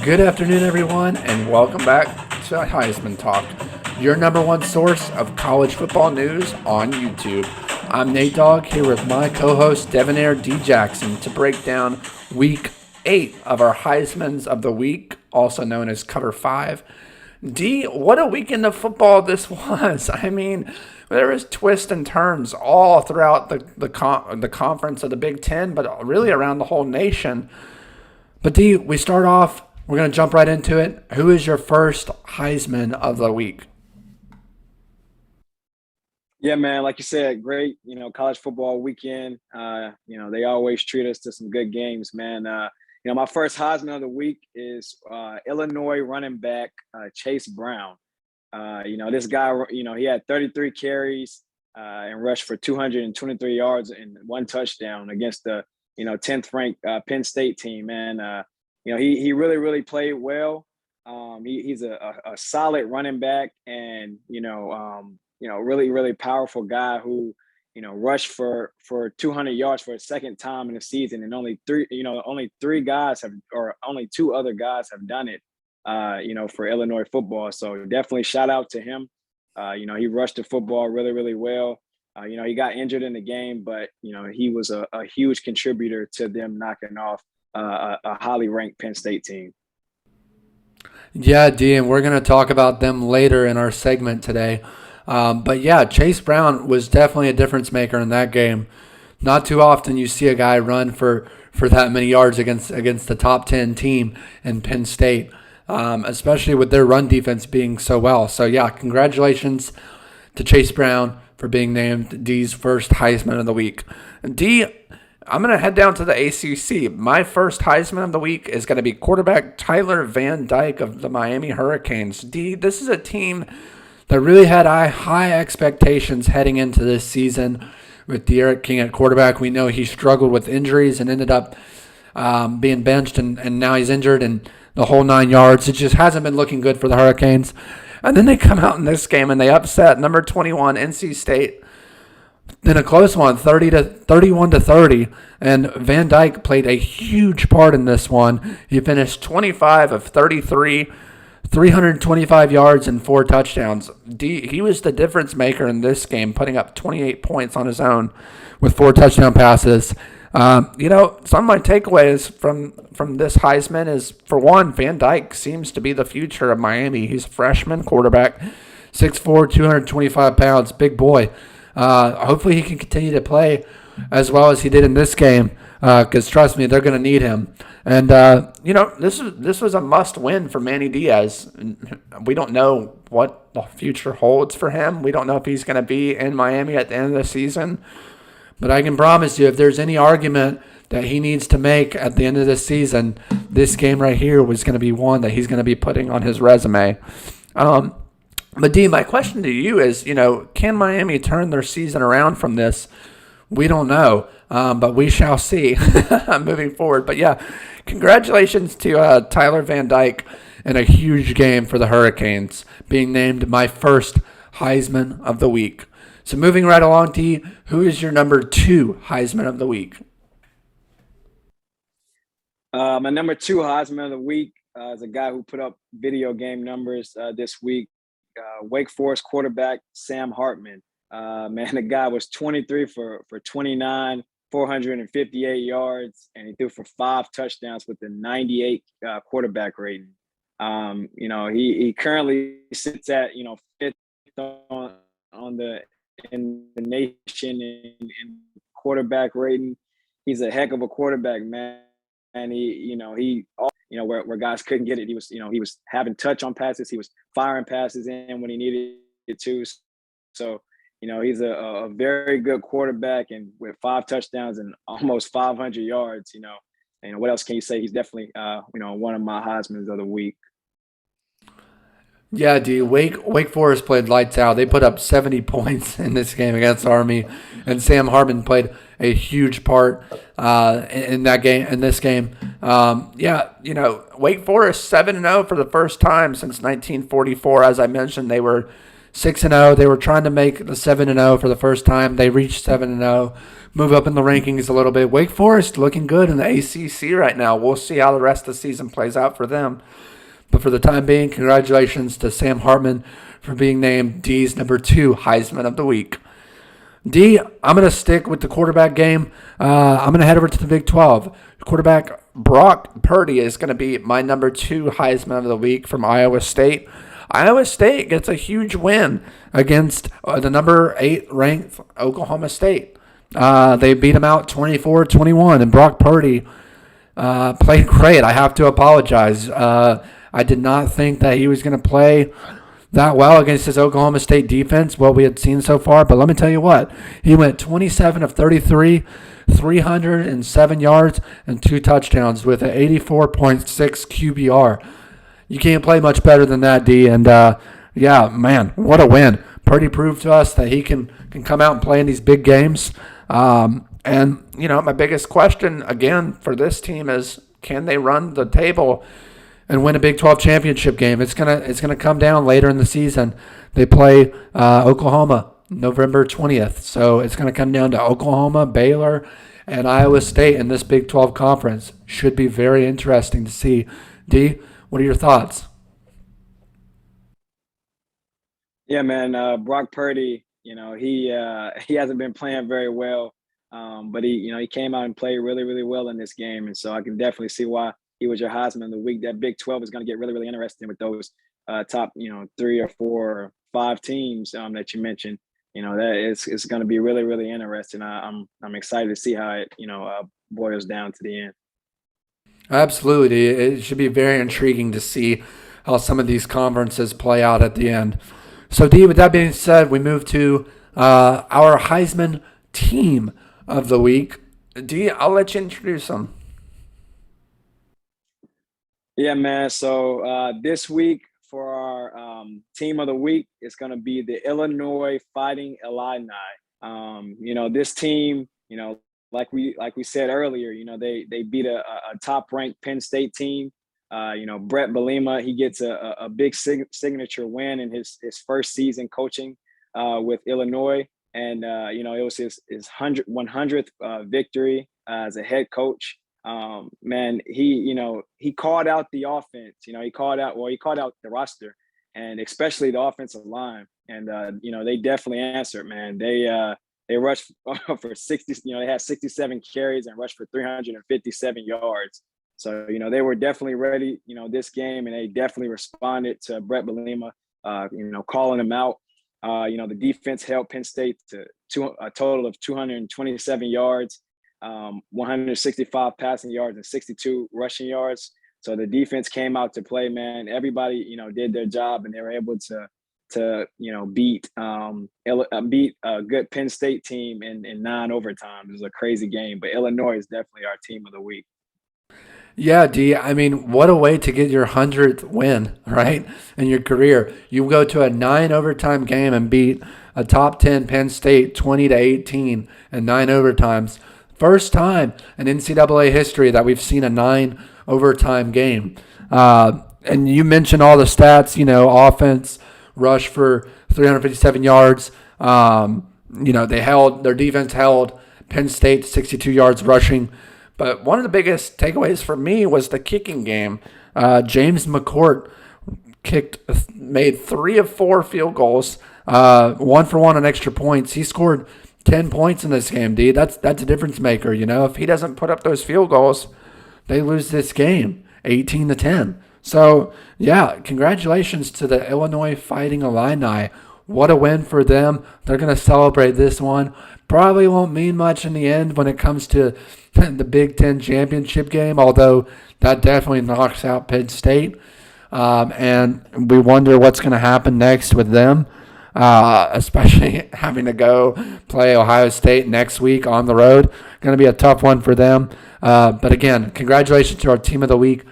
Good afternoon, everyone, and welcome back to Heisman Talk, your number one source of college football news on YouTube. I'm Nate Dogg here with my co-host Devonair D. Jackson to break down Week 8 of our Heismans of the Week, also known as Cover 5. D, what a weekend of football this was. I mean, there was twists and turns all throughout the conference of the Big Ten, but really around the whole nation. But D, we start off. We're going to jump right into it. Who is your first Heisman of the week? Yeah, man, like you said, great, college football weekend. They always treat us to some good games, man. My first Heisman of the week is Illinois running back Chase Brown. This guy, he had 33 carries and rushed for 223 yards and one touchdown against the, 10th ranked Penn State team, man. He really, really played well. He's a solid running back and, really, really powerful guy who, rushed for 200 yards for a second time in the season. And only two other guys have done it, for Illinois football. So definitely shout out to him. He rushed the football really, really well. He got injured in the game, but, he was a huge contributor to them knocking off a highly ranked Penn State team. Yeah, D, and we're going to talk about them later in our segment today. But yeah, Chase Brown was definitely a difference maker in that game. Not too often you see a guy run for that many yards against the top 10 team in Penn State, especially with their run defense being so well. So yeah, congratulations to Chase Brown for being named D's first Heisman of the week. D, I'm going to head down to the ACC. My first Heisman of the week is going to be quarterback Tyler Van Dyke of the Miami Hurricanes. D, this is a team that really had high expectations heading into this season with D'Eriq King at quarterback. We know he struggled with injuries and ended up being benched, and now he's injured and the whole 9 yards. It just hasn't been looking good for the Hurricanes. And then they come out in this game and they upset number 21 NC State in a close one, 31-30, and Van Dyke played a huge part in this one. He finished 25 of 33, 325 yards and 4 touchdowns. He was the difference maker in this game, putting up 28 points on his own with 4 touchdown passes. Some of my takeaways from this Heisman is, for one, Van Dyke seems to be the future of Miami. He's a freshman quarterback, 6'4", 225 pounds, big boy. Hopefully he can continue to play as well as he did in this game, because trust me, they're going to need him. And this was a must-win for Manny Diaz. We don't know what the future holds for him. We don't know if he's going to be in Miami at the end of the season. But I can promise you, if there's any argument that he needs to make at the end of this season, this game right here was going to be one that he's going to be putting on his resume. But D, my question to you is, can Miami turn their season around from this? We don't know, but we shall see moving forward. But yeah, congratulations to Tyler Van Dyke in a huge game for the Hurricanes, being named my first Heisman of the week. So moving right along, D, who is your number 2 Heisman of the week? My number 2 Heisman of the week is a guy who put up video game numbers this week. Wake Forest quarterback Sam Hartman. The guy was 23 for 29, 458 yards, and he threw for 5 touchdowns with a 98 quarterback rating. He currently sits at 5th in the nation in quarterback rating. He's a heck of a quarterback, man. And where guys couldn't get it, he was having touch on passes. He was firing passes in when he needed it to. So, he's a very good quarterback, and with 5 touchdowns and almost 500 yards, and what else can you say? He's definitely, one of my Heismans of the week. Yeah, D. Wake Forest played lights out. They put up 70 points in this game against Army, and Sam Hartman played a huge part in this game. Wake Forest 7-0 for the first time since 1944. As I mentioned, they were 6-0. They were trying to make the 7-0 for the first time. They reached 7-0, move up in the rankings a little bit. Wake Forest looking good in the ACC right now. We'll see how the rest of the season plays out for them. But for the time being, congratulations to Sam Hartman for being named D's number 2 Heisman of the week. D, I'm going to stick with the quarterback game. I'm going to head over to the Big 12. Quarterback Brock Purdy is going to be my number 2 Heisman of the week from Iowa State. Iowa State gets a huge win against the number 8 ranked Oklahoma State. They beat them out 24-21, and Brock Purdy played great. I have to apologize. I did not think that he was going to play that well against his Oklahoma State defense, what we had seen so far. But let me tell you what, he went 27 of 33, 307 yards, and 2 touchdowns with an 84.6 QBR. You can't play much better than that, D. And, yeah, man, what a win. Purdy proved to us that he can come out and play in these big games. And, my biggest question, again, for this team is, can they run the table and win a Big 12 championship game? It's gonna come down later in the season. They play Oklahoma November 20th, so it's gonna come down to Oklahoma, Baylor, and Iowa State in this Big 12 conference. Should be very interesting to see. D, what are your thoughts? Yeah, man. Brock Purdy, he hasn't been playing very well, but he came out and played really, really well in this game, and so I can definitely see why he was your Heisman of the week. That Big 12 is going to get really, really interesting with those top, 3 or 4 or 5 teams that you mentioned. That it's going to be really, really interesting. I'm excited to see how it boils down to the end. Absolutely. It should be very intriguing to see how some of these conferences play out at the end. So, D, with that being said, we move to our Heisman team of the week. D, I'll let you introduce them. Yeah, man. So this week for our team of the week, it's going to be the Illinois Fighting Illini. This team, like we said earlier, they beat a top-ranked Penn State team. Brett Bielema, he gets a big signature win in his first season coaching with Illinois, and it was his 100th victory as a head coach. Man, he called out the offense. He called out the roster, and especially the offensive line. And they definitely answered, man. They rushed for 60. They had 67 carries and rushed for 357 yards. So they were definitely ready. This game, and they definitely responded to Brett Bielema. Calling him out. The defense held Penn State to a total of 227 yards. 165 passing yards and 62 rushing yards. So the defense came out to play, man. Everybody, did their job, and they were able to beat a good Penn State team in 9 overtimes. It was a crazy game, but Illinois is definitely our team of the week. Yeah, D. I mean, what a way to get your 100th win, right, in your career. You go to a 9 overtime game and beat a top 10 Penn State 20-18 in 9 overtimes. First time in NCAA history that we've seen a 9 overtime game. And you mentioned all the stats, offense, rush for 357 yards. Their defense held Penn State to 62 yards rushing. But one of the biggest takeaways for me was the kicking game. James McCourt made 3 of 4 field goals, 1 for 1 on extra points. He scored 10 points in this game, D. That's a difference maker. If he doesn't put up those field goals, they lose this game 18-10. So, yeah, congratulations to the Illinois Fighting Illini. What a win for them. They're going to celebrate this one. Probably won't mean much in the end when it comes to the Big Ten championship game, although that definitely knocks out Penn State. And we wonder what's going to happen next with them. Especially having to go play Ohio State next week on the road. Going to be a tough one for them. But again, congratulations to our team of the week,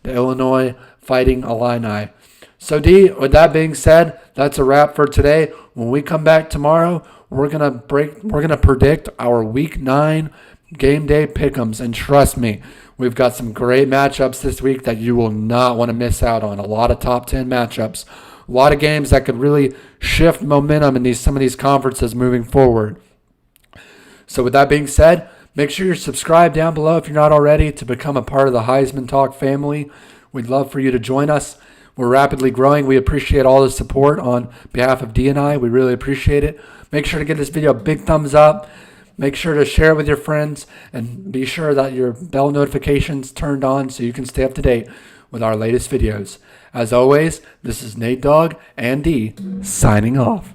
the Illinois Fighting Illini. So, D, with that being said, that's a wrap for today. When we come back tomorrow, we're gonna predict our Week 9 game day pick'ems, and trust me, we've got some great matchups this week that you will not want to miss out on. A lot of top 10 matchups. A lot of games that could really shift momentum in some of these conferences moving forward. So with that being said, make sure you're subscribed down below if you're not already to become a part of the Heisman Talk family. We'd love for you to join us. We're rapidly growing. We appreciate all the support on behalf of D and I. We really appreciate it. Make sure to give this video a big thumbs up. Make sure to share it with your friends and be sure that your bell notifications turned on so you can stay up to date with our latest videos. As always, this is Nate Dogg and D signing off.